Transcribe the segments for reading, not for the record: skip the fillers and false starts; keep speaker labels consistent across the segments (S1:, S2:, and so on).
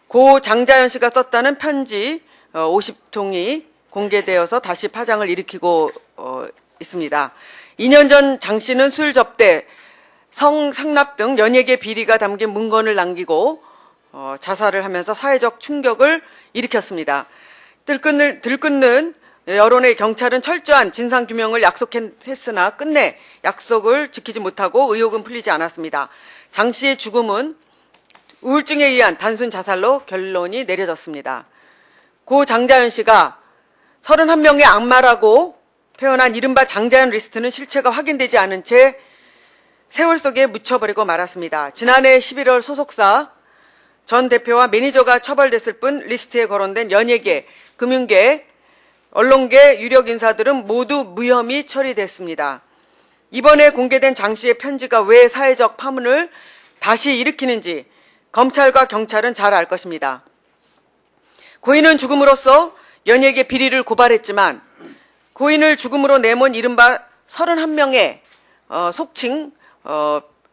S1: 고 장자연 씨가 썼다는 편지 50통이 공개되어서 다시 파장을 일으키고 있습니다. 2년 전 장 씨는 술 접대, 성상납 등 연예계 비리가 담긴 문건을 남기고 자살을 하면서 사회적 충격을 일으켰습니다. 들끓는 여론의 경찰은 철저한 진상규명을 약속했으나 끝내 약속을 지키지 못하고 의혹은 풀리지 않았습니다. 장 씨의 죽음은 우울증에 의한 단순 자살로 결론이 내려졌습니다. 고 장자연 씨가 31명의 악마라고 표현한 이른바 장자연 리스트는 실체가 확인되지 않은 채 세월 속에 묻혀버리고 말았습니다. 지난해 11월 소속사 전 대표와 매니저가 처벌됐을 뿐 리스트에 거론된 연예계, 금융계, 언론계 유력 인사들은 모두 무혐의 처리됐습니다. 이번에 공개된 장 씨의 편지가 왜 사회적 파문을 다시 일으키는지 검찰과 경찰은 잘 알 것입니다. 고인은 죽음으로써 연예계 비리를 고발했지만 고인을 죽음으로 내몬 이른바 31명의 속칭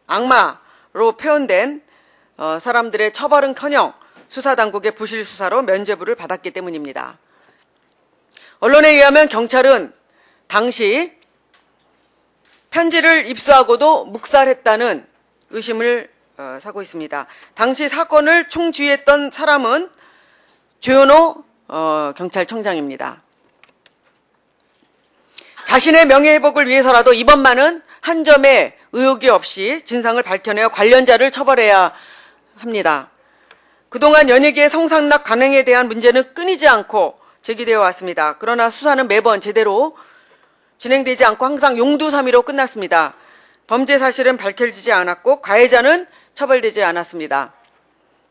S1: 악마로 표현된 사람들의 처벌은커녕 수사당국의 부실 수사로 면죄부를 받았기 때문입니다. 언론에 의하면 경찰은 당시 편지를 입수하고도 묵살했다는 의심을 사고 있습니다. 당시 사건을 총지휘했던 사람은 조현호 경찰청장입니다. 자신의 명예회복을 위해서라도 이번만은 한 점의 의혹이 없이 진상을 밝혀내어 관련자를 처벌해야 합니다. 그동안 연예계의 성상납 관행에 대한 문제는 끊이지 않고 제기되어 왔습니다. 그러나 수사는 매번 제대로 진행되지 않고 항상 용두사미로 끝났습니다. 범죄 사실은 밝혀지지 않았고 가해자는 처벌되지 않았습니다.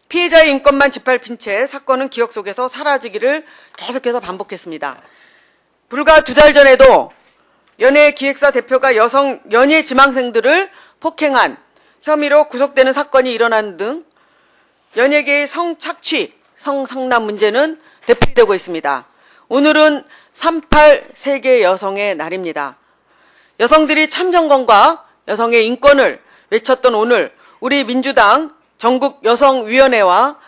S1: 피해자의 인권만 짓밟힌 채 사건은 기억 속에서 사라지기를 계속해서 반복했습니다. 불과 2달 전에도 연예기획사 대표가 여성 연예 지망생들을 폭행한 혐의로 구속되는 사건이 일어난 등 연예계의 성착취, 성상납 문제는 되풀이되고 있습니다. 오늘은 38 세계 여성의 날입니다. 여성들이 참정권과 여성의 인권을 외쳤던 오늘 우리 민주당 전국 여성위원회와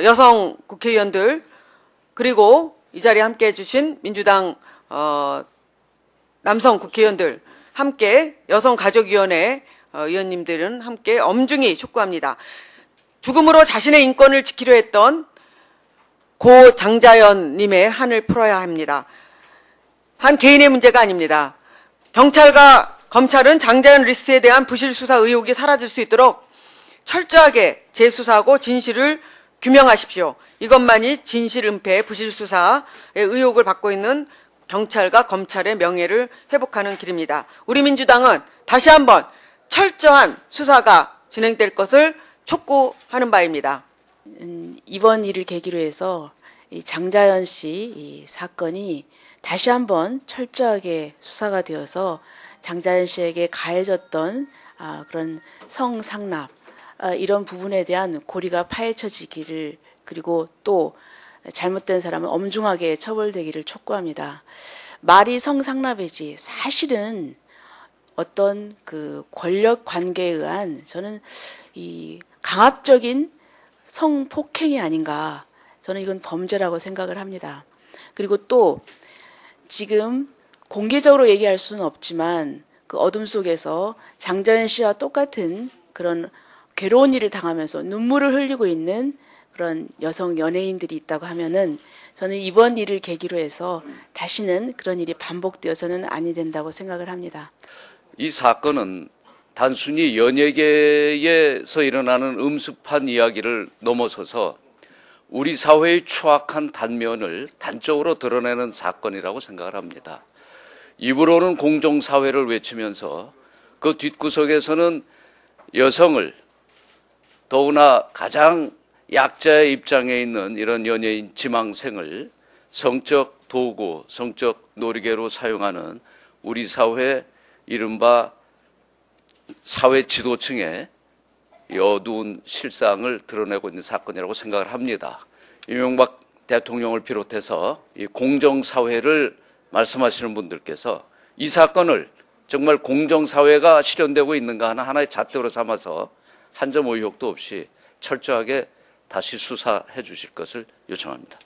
S1: 여성 국회의원들 그리고 이 자리에 함께해 주신 민주당 남성 국회의원들 함께 여성가족위원회 의원님들은 함께 엄중히 촉구합니다. 죽음으로 자신의 인권을 지키려 했던 고 장자연 님의 한을 풀어야 합니다. 한 개인의 문제가 아닙니다. 경찰과 검찰은 장자연 리스트에 대한 부실 수사 의혹이 사라질 수 있도록 철저하게 재수사하고 진실을 규명하십시오. 이것만이 진실 은폐, 부실 수사의 의혹을 받고 있는 경찰과 검찰의 명예를 회복하는 길입니다. 우리 민주당은 다시 한번 철저한 수사가 진행될 것을 촉구하는 바입니다.
S2: 이번 일을 계기로 해서 이 장자연 씨 이 사건이 다시 한번 철저하게 수사가 되어서 장자연 씨에게 가해졌던 그런 성상납 이런 부분에 대한 고리가 파헤쳐지기를 그리고 또 잘못된 사람은 엄중하게 처벌되기를 촉구합니다. 말이 성상납이지 사실은 어떤 그 권력 관계에 의한 저는 이 강압적인 성폭행이 아닌가 저는 이건 범죄라고 생각을 합니다. 그리고 또 지금 공개적으로 얘기할 수는 없지만 그 어둠 속에서 장자연 씨와 똑같은 그런 괴로운 일을 당하면서 눈물을 흘리고 있는 그런 여성 연예인들이 있다고 하면은 저는 이번 일을 계기로 해서 다시는 그런 일이 반복되어서는 아니 된다고 생각을 합니다.
S3: 이 사건은 단순히 연예계에서 일어나는 음습한 이야기를 넘어서서 우리 사회의 추악한 단면을 단적으로 드러내는 사건이라고 생각을 합니다. 입으로는 공정사회를 외치면서 그 뒷구석에서는 여성을 더구나 가장 약자의 입장에 있는 이런 연예인 지망생을 성적 도구, 성적 놀이개로 사용하는 우리 사회 이른바 사회 지도층의 어두운 실상을 드러내고 있는 사건이라고 생각을 합니다. 이명박 대통령을 비롯해서 이 공정사회를 말씀하시는 분들께서 이 사건을 정말 공정사회가 실현되고 있는가 하는 하나의 잣대로 삼아서 한 점 의혹도 없이 철저하게 다시 수사해 주실 것을 요청합니다.